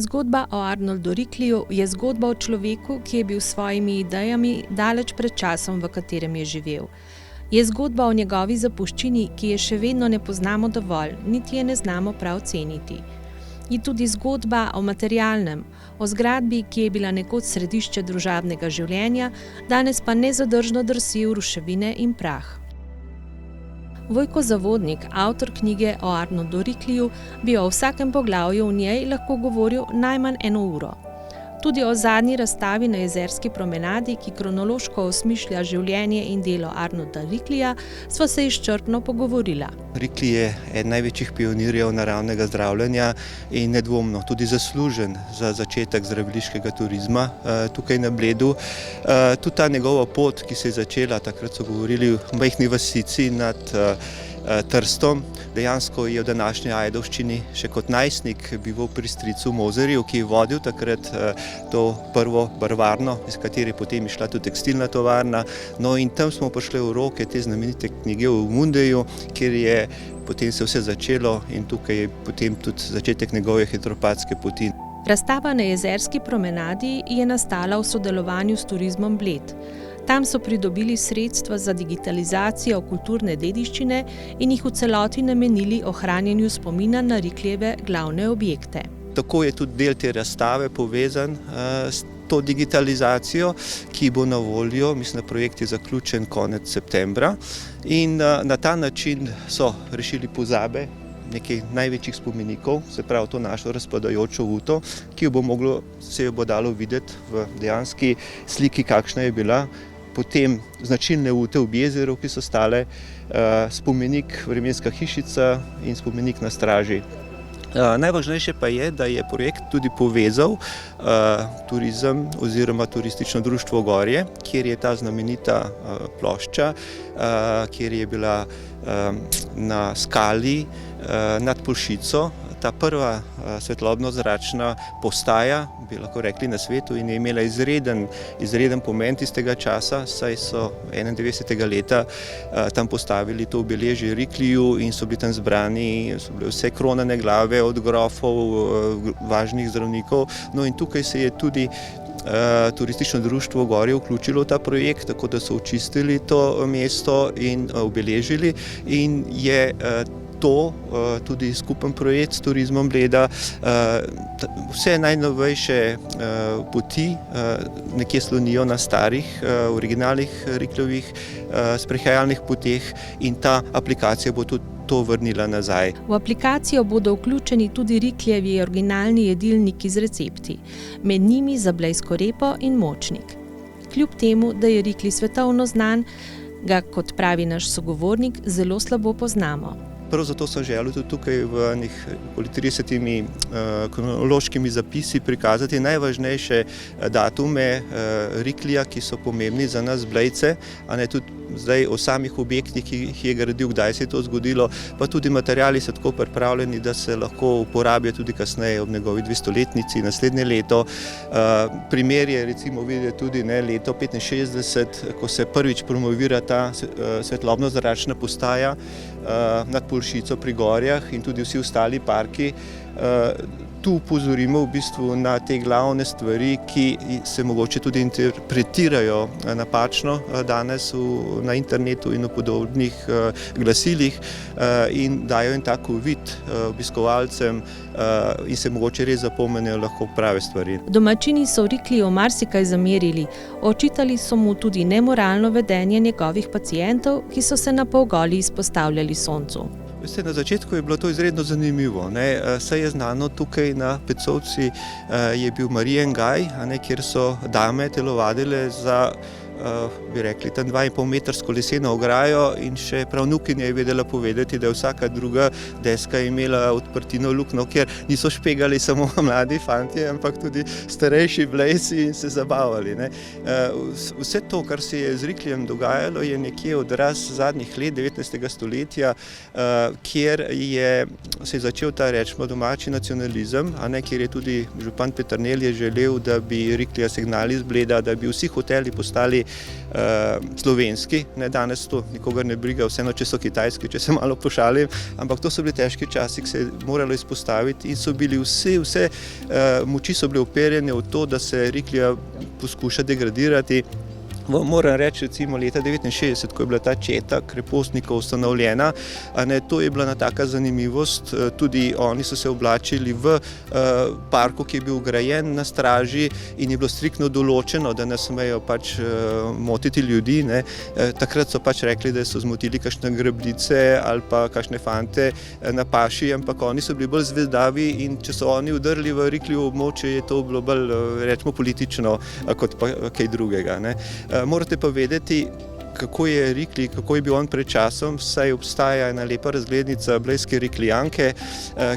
Zgodba o Arnoldu Rickleyu je zgodba o človeku, ki je bil s svojimi idejami daleč pred časom, v katerem je živel. Je zgodba o njegovi zapuščini, ki je še vedno ne poznamo dovolj, niti je ne znamo prav ceniti. Je tudi zgodba o materialnem, o zgradbi, ki je bila nekoč središče družabnega življenja, danes pa nezadržno drsi v ruševine in prah. Vojko Zavodnik, avtor knjige o Arnoldu Rickleyu, bi o vsakem poglavju v njej lahko govoril najmanj 1 uro. Tudi o zadnji razstavi na Jezerski promenadi, ki kronološko osmišlja življenje in delo Arnolda Rickleya, sva se izčrpno pogovorila. Rickley je eden največjih pionirjev naravnega zdravljenja in nedvomno tudi zaslužen za začetek zdraviliškega turizma tukaj na Bledu. Tudi ta njegova pot, ki se je začela, takrat so govorili v majhni vasici nad Trstom, dejansko je v današnji Ajdovščini še kot najstnik bival pri stricu Mozerju, ki je vodil takrat to prvo barvarno, iz katere potem je šla tudi tekstilna tovarna. No in tam smo prišli v roke te znamenite knjige v Mundeju, kjer je potem se vse začelo in tukaj je potem tudi začetek njegove hidropatske poti. Razstava na Jezerski promenadi je nastala v sodelovanju s Turizmom Bled. Tam so pridobili sredstva za digitalizacijo kulturne dediščine in jih v celoti namenili ohranjanju spomina na Rickleyjeve glavne objekte. Tako je tudi del te razstave povezan s to digitalizacijo, ki bo na voljo, mislim, da projekt je zaključen konec septembra in na ta način so rešili pozabe nekaj največjih spomenikov, se pravi to našo razpadajočo uto, ki se jo bo dalo videti v dejanski sliki, kakšna je bila. Potem značilne ute ob jezeru, ki so stale, spomenik vremenska hišica in spomenik na straži. Najvažnejše pa je, da je projekt tudi povezal turizem oziroma turistično društvo Gorje, kjer je ta znamenita plošča, kjer je bila na skali nad Poljšico ta prva svetlobno-zračna postaja, bi lahko rekli, na svetu in je imela izreden pomen tistega časa, saj so 91. leta tam postavili to obeležje Rickleyu in so bili tam zbrani, so bile vse kronane glave od grofov, važnih zdravnikov. No in tukaj se je tudi turistično društvo Gorje vključilo v ta projekt, tako da so očistili to mesto in obeležili in je to tudi skupen projekt s Turizmom Bleda. Vse najnovejše poti nekje slonijo na starih, originalnih Rickleyjevih sprehajalnih poteh in ta aplikacija bo tudi to vrnila nazaj. V aplikacijo bodo vključeni tudi Rickleyevi originalni jedilniki z recepti, med njimi za blejsko repo in močnik. Kljub temu, da je Rickleyu svetovno znan, ga, kot pravi naš sogovornik, zelo slabo poznamo. Prav zato sem želel tudi tukaj v okoli 30 kronološkimi zapisi prikazati najvažnejše datume Rickleya, ki so pomembni za nas Blejce, a ne tudi zdaj o samih objektih, ki jih je gradil, kdaj se je to zgodilo, pa tudi materiali so tako pripravljeni, da se lahko uporabijo tudi kasneje ob njegovi 200-letnici, naslednje leto. Primer je recimo videti tudi leto 65, ko se prvič promovira ta svetlobno-zračna postaja nad Poljšico pri Gorjah in tudi vsi ostali parki. Tu upozorimo v bistvu na te glavne stvari, ki se mogoče tudi interpretirajo napačno danes na internetu in v podobnih glasilih in dajo en tak uvid obiskovalcem in se mogoče res zapomnejo lahko prave stvari. Domačini so Rickleyu marsikaj zamerili, očitali so mu tudi nemoralno vedenje njegovih pacientov, ki so se na polgoli izpostavljali soncu. Veste, na začetku je bilo to izredno zanimivo. Saj je znano, tukaj na Pecovci je bil Marijen gaj, kjer so dame telovadile za, bi rekli, tam 2,5-metrsko leseno ograjo in še prav vnukinja je vedela povedati, da je vsaka druga deska imela odprtino luknjo, kjer niso špegali samo mladi fantje, ampak tudi starejši Blejci in se zabavali. Vse to, kar se je z Rickleyjem dogajalo, je nekje odraz zadnjih let 19. stoletja, kjer se je začel ta, rečemo, domači nacionalizem, kjer je tudi župan Peternelj je želel, da bi Rickleya segnali iz Bleda, da bi vsi hoteli postali slovenski, ne, danes to nikogar ne briga, vseeno, če so kitajski, če se malo pošalim, ampak to so bili težki časi, ki se je moralo izpostaviti in so bili vse moči so bile uperjene v to, da se Riklija poskuša degradirati. Moram reči, recimo leta 1969, ko je bila ta četa krepostnikov ustanovljena, to je bila ena taka zanimivost, tudi oni so se oblačili v parku, ki je bil grajen na straži in je bilo striktno določeno, da ne smejo pač motiti ljudi, ne. Takrat so pač rekli, da so zmotili kakšne grabljice ali pa kakšne fante na paši, ampak oni so bili bolj zvedavi in če so oni udrli v Riklijevo območje, je to bilo bolj, rečemo, politično kot pa kaj drugega, ne. Morate pa vedeti, kako je Riklij, kako je bil on pred časom, saj obstaja ena lepa razglednica blejske Riklijanke,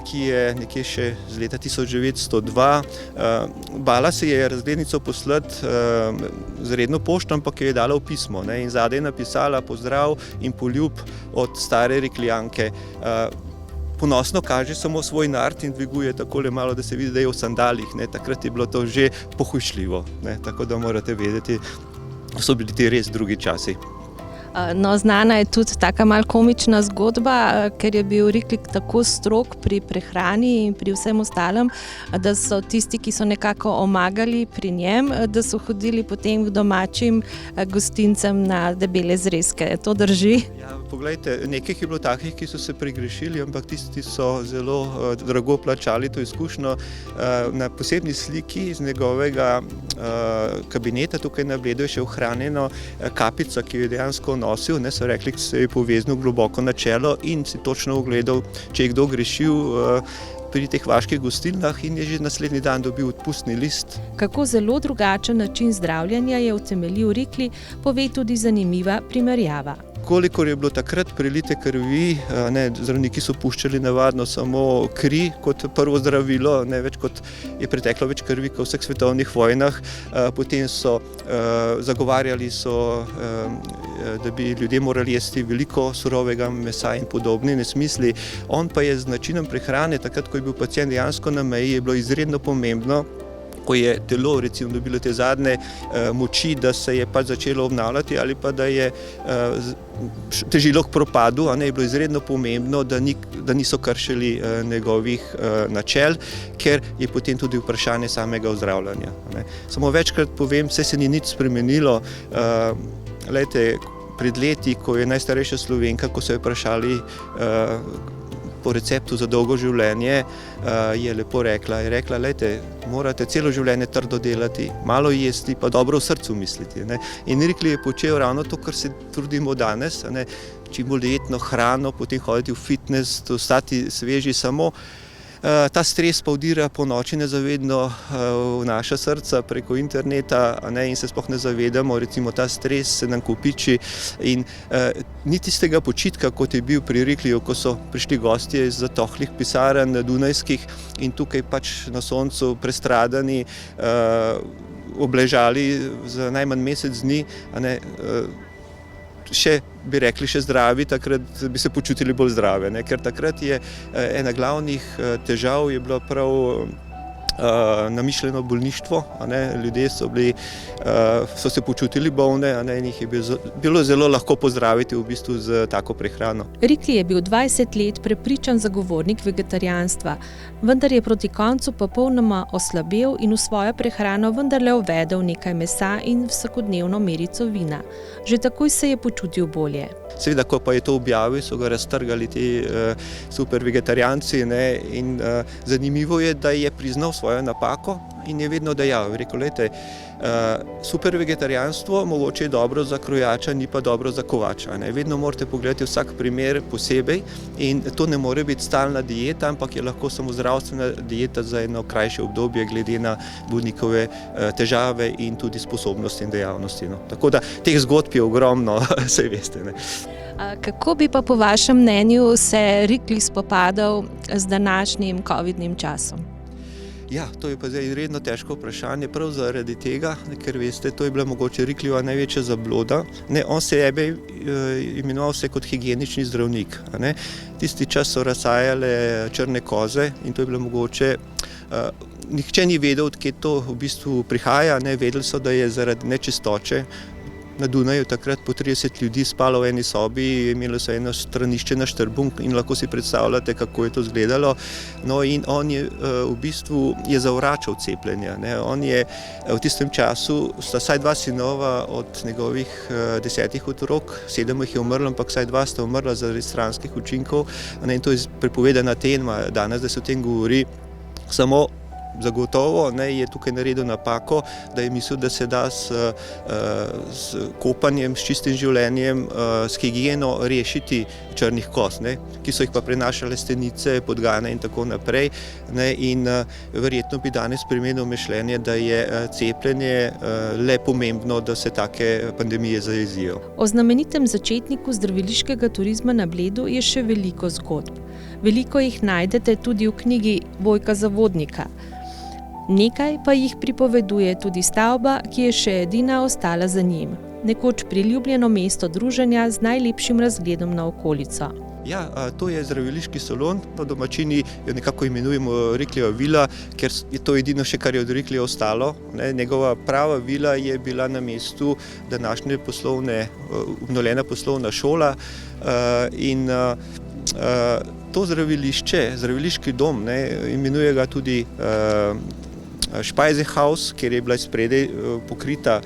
ki je nekje še z leta 1902. Bala se je razglednico poslati z redno pošto, ampak jo je dala v pismo, ne, in zadaj je napisala pozdrav in poljub od stare Riklijanke. Ponosno kaže samo svoj nard in dviguje takole malo, da se vidi, da je v sandalih, ne. Takrat je bilo to že pohujšljivo, ne, tako da morate vedeti, so bili ti res drugi časi. No, znana je tudi taka malo komična zgodba, ker je bil Riklij tako strog pri prehrani in pri vsem ostalem, da so tisti, ki so nekako omagali pri njem, da so hodili potem k domačim gostincem na debele zrezke. To drži? Ja, poglejte, nekaj je bilo takih, ki so se pregrešili, ampak tisti so zelo drago plačali to izkušnjo. Na posebni sliki iz njegovega kabineta tukaj na Bledu je še ohranjeno kapica, ki jo je dejansko nosil, ne, so rekli, se je poveznil globoko na čelo in si točno ogledal, če je kdo grešil pri teh vaških gostilnah in je že naslednji dan dobil odpustni list. Kako zelo drugačen način zdravljenja je utemeljil Riklij, pove tudi zanimiva primerjava. Kolikor je bilo takrat prelite krvi, ne, zdravniki so puščali navadno samo kri kot prvo zdravilo, ne, več kot je preteklo več krvi kot v vseh svetovnih vojnah. Potem so zagovarjali so, da bi ljudje morali jesti veliko surovega mesa in podobne nesmisli. On pa je z načinom prehrane, takrat, ko je bil pacient dejansko na meji, je bilo izredno pomembno, ko je telo recimo dobilo te zadnje moči, da se je pač začelo obnavljati ali pa da je težilo k propadu, je bilo izredno pomembno, da niso kršili njegovih načel, ker je potem tudi vprašanje samega ozdravljanja. Samo večkrat povem, vse se ni nič spremenilo. Glejte, pred leti, ko je najstarejša Slovenka, ko so jo vprašali po receptu za dolgo življenje, je lepo rekla, glejte, morate celo življenje trdo delati, malo jesti, pa dobro v srcu misliti, ne. In Riklij je počel ravno to, kar se trudimo danes, ne, čim bolj dietno hrano, potem hoditi v fitness, ostati sveži, samo ta stres pa vdira po noči nezavedno v naša srca preko interneta, in se sploh ne zavedamo, recimo ta stres se nam kopiči in ni tistega počitka, kot je bil pri Rikliju, ko so prišli gostje iz zatohlih pisarn dunajskih in tukaj pač na soncu prestradani, obležali za najmanj mesec dni, še, bi rekli, še zdravi, takrat bi se počutili bolj zdrave, ne? Ker takrat je ena glavnih težav je bilo prav namišljeno bolništvo, ljudje so se počutili bolne, in jih je bilo zelo lahko pozdraviti v bistvu z tako prehrano. Riklij je bil 20 let prepričan zagovornik vegetarijanstva, vendar je proti koncu popolnoma oslabel in v svojo prehrano vendarle uvedel nekaj mesa in vsakodnevno merico vina. Že takoj se je počutil bolje. Seveda, ko pa je to objavil, so ga raztrgali ti super vegetarijanci, in zanimivo je, da je priznal svojo napako in je vedno dejal, rekel, glejte, super vegetarijanstvo mogoče je dobro za krojača, ni pa dobro za kovača, Vedno morate pogledati vsak primer posebej in to ne more biti stalna dieta, ampak je lahko samo zdravstvena dieta za eno krajše obdobje glede na bolnikove težave in tudi sposobnosti in dejavnosti. Tako da teh zgodb je ogromno, saj veste. Kako bi pa po vašem mnenju se Riklij spopadal z današnjim covidnim časom? Ja, to je pa zdaj izredno težko vprašanje, prav zaradi tega, ker veste, to je bila mogoče Riklijeva največja zabloda. On sebe imenoval se kot higienični zdravnik. Tisti čas so razsajale črne koze in to je bilo mogoče. Nihče ni vedel, odkje to v bistvu prihaja, vedeli so, da je zaradi nečistoče, na Dunaju takrat po 30 ljudi spalo v eni sobi, imelo so eno stranišče na Štrbun in lahko si predstavljate, kako je to izgledalo. No, in on je v bistvu zavračal cepljenja. On je v tistem času, sta vsaj 2 sinova od njegovih 10 otrok, 7 jih je umrlo, ampak vsaj 2 sta umrla zaradi stranskih učinkov. In to je prepovedana tema danes, da se o tem govori. Samo zagotovo je tukaj naredil napako, da je mislil, da se da s kopanjem, s čistim življenjem, s higieno rešiti črnih koz, ki so jih pa prenašale stenice, podgane in tako naprej. In verjetno bi danes spremenil mišljenje, da je cepljenje le pomembno, da se take pandemije zajezijo. O znamenitem začetniku zdraviliškega turizma na Bledu je še veliko zgodb. Veliko jih najdete tudi v knjigi Vojka Zavodnika. Nekaj pa jih pripoveduje tudi stavba, ki je še edina ostala za njim. Nekoč priljubljeno mesto druženja z najlepšim razgledom na okolico. Ja, to je zdraviliški salon. Domačini jo nekako imenujemo Riklijeva vila, ker je to edino še, kar je od Riklija ostalo. Njegova prava vila je bila na mestu današnje obnovljena poslovna šola in to zdraviliški dom, imenuje ga tudi Speisehaus, kjer je bila spredaj pokrita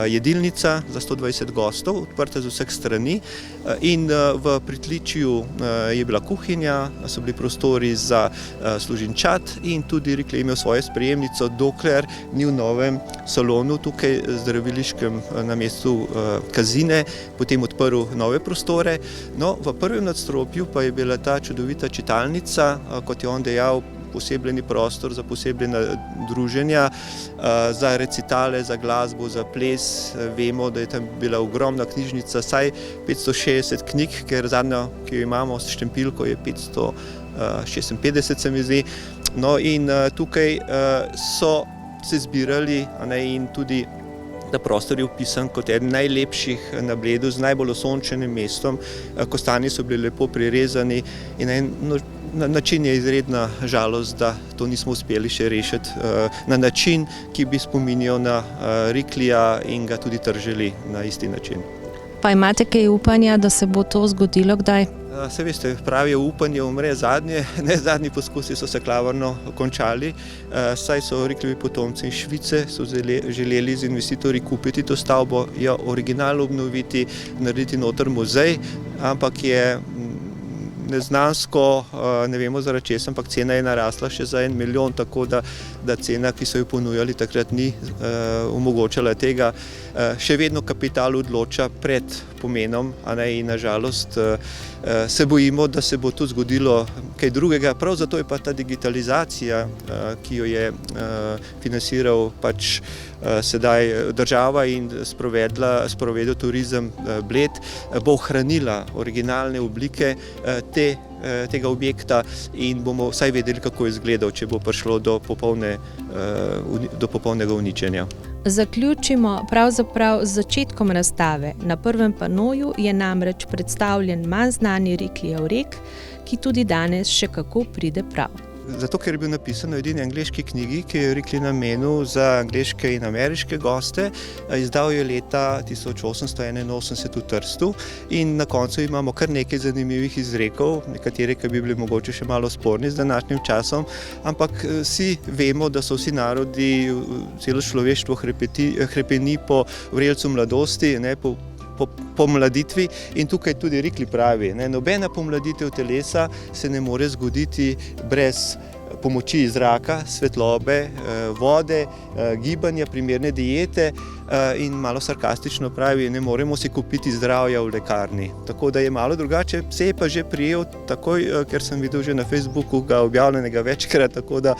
jedilnica za 120 gostov, odprta z vseh strani, in v pritličju je bila kuhinja, so bili prostori za služinčat in tudi Riklij je imel svojo sprejemnico, dokler ni v novem salonu tukaj zdraviliškem na mestu Kazine potem odprl nove prostore. No, v prvem nadstropju pa je bila ta čudovita čitalnica, kot je on dejal, posebljeni prostor za posebljena druženja, za recitale, za glasbo, za ples. Vemo, da je tam bila ogromna knjižnica, saj 560 knjig, ker zadnja, ki jo imamo s štempilko, je 556, se mi zdi. No, in tukaj so se zbirali in tudi ta prostor je opisan kot eden najlepših na Bledu, z najbolj osončenim mestom. Kostani so bili lepo prirezani in na način je izredna žalost, da to nismo uspeli še rešiti na način, ki bi spominjal na Riklija in ga tudi tržili na isti način. Pa imate kaj upanja, da se bo to zgodilo kdaj? Saj veste, pravijo, upanje umre zadnje. Zadnji poskusi so se klavrno končali, saj so Riklijevi potomci iz Švice so želeli z investitorji kupiti to stavbo, jo originalno obnoviti, narediti noter muzej, ampak je neznansko, ne vemo zaradi česa, ampak cena je narasla še za 1 milijon, tako da cena, ki so jo ponujali takrat, ni omogočala tega. Še vedno kapital odloča pred pomenom, in na žalost se bojimo, da se bo tu zgodilo kaj drugega. Prav zato je pa ta digitalizacija, ki jo je financiral sedaj država in sprovedel Turizem Bled, bo ohranila originalne oblike tega objekta in bomo vsaj vedeli, kako je izgledal, če bo prišlo do popolnega uničenja. Zaključimo pravzaprav z začetkom razstave. Na prvem panoju je namreč predstavljen manj znani Riklijev rek, ki tudi danes še kako pride prav. Zato, ker je bil napisan v edini angleški knjigi, ki je Riklij namenil za angleške in ameriške goste. Izdal je leta 1881 v Trstu in na koncu imamo kar nekaj zanimivih izrekov, nekatere, ki bi bili mogoče še malo sporni z današnjim časom, ampak vsi vemo, da so vsi narodi, celo človeštvo hrepeni po vrelcu mladosti, po pomladitvi, in tukaj tudi Riklij pravi, nobena pomladitev telesa se ne more zgoditi brez pomoči zraka, svetlobe, vode, gibanja, primerne diete, in malo sarkastično pravi, ne moremo si kupiti zdravja v lekarni. Tako da je malo drugače, se je pa že prijel takoj, ker sem videl že na Facebooku ga objavljenega večkrat, tako da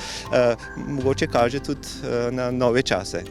mogoče kaže tudi na nove čase.